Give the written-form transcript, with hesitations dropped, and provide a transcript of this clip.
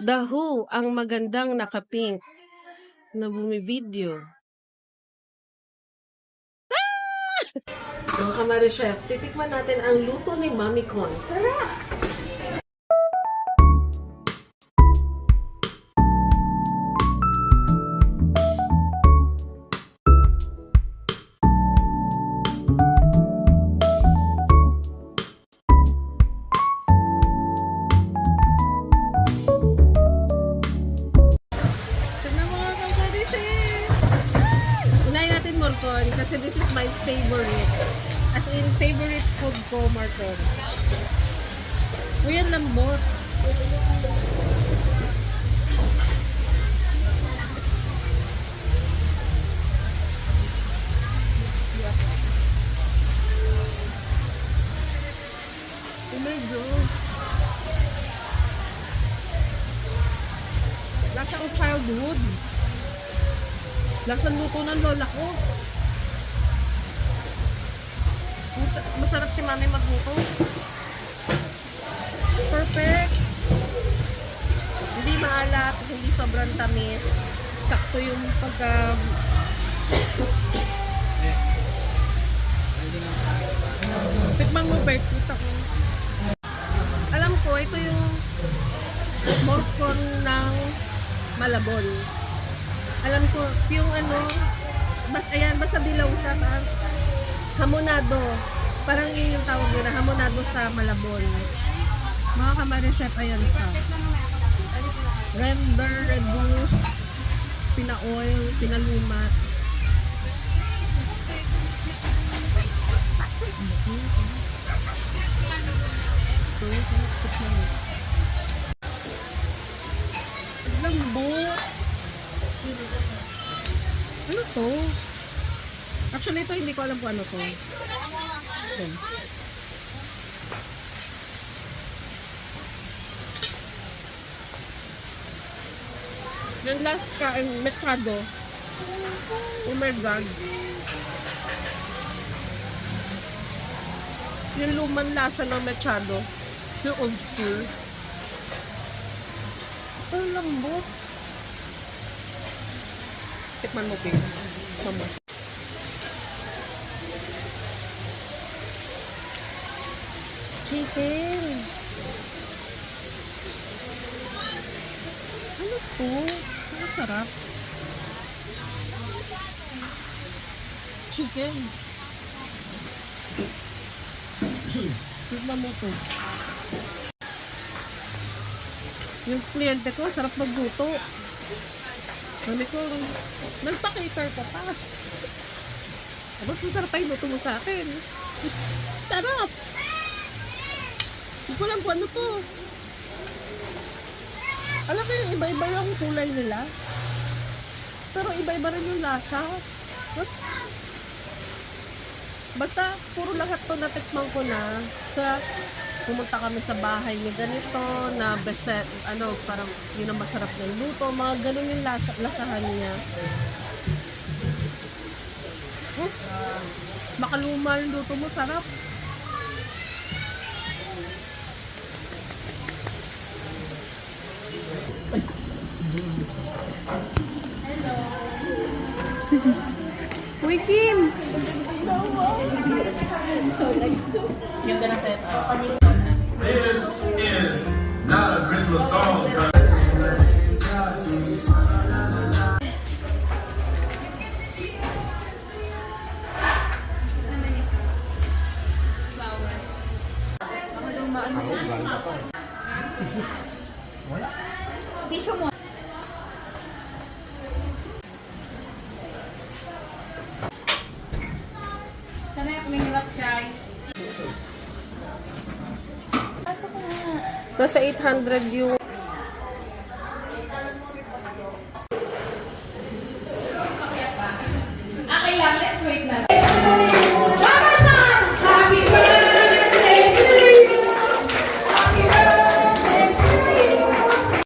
The Who, ang magandang naka-pink na bumi-video. Mga kamari chef, titikman natin ang luto ni Mami Con. Tara! Morcon, kasi this is my favorite. As in, favorite food ko, Morcon. Uy, ang lambot. Oh my God. Lasa ko childhood. Lasang luto ng lola ko. Masarap si mami magluto. Perfect. Hindi maalat, hindi sobrang tamis. Sakto yung pagka... Tikman mo, Bert. Alam ko, ito yung morcon ng Malabon. Alam ko, yung ano, basta dilaw siya, hamonado. Parang yun yung tawag nila, hamonado sa Malabon. Mga kamari chef, ayan siya. Render, reduce, pina-oil, pinalumat. Lambot. Ano to? Actually, ito hindi ko alam kung ano to. Okay. Yung last kain, mechado. Oh my God. Yung lumang lasa ng mechado. Yung old school. Ang lambot. Tikman mo, babe. Mama. Chicken. Ano to? Ang sarap. Chicken. Tikman mo to. Yung kliyente ko, sarap magluto. Sabi ko, nagpa-cater ka pa. Tapos masarap pa yung luto mo sa akin. Sarap! Hindi ko alam kung ano to. Alam ko yung iba-iba yung kulay nila. Pero iba-iba rin yung lasa. Basta puro lahat to natikman ko na sa pumunta kami sa bahay ni ganito na beset, ano, parang yun ang masarap na luto, mga ganun yung lasahan niya. Makaluma yung luto mo, sarap. Hello. Uy, Kim! So nice to see you. Ganda na set up. This is not a Christmas song. Tissue mo. Sana yung minglap chai. Nasa 800 yung... Okay lang, let's wait na.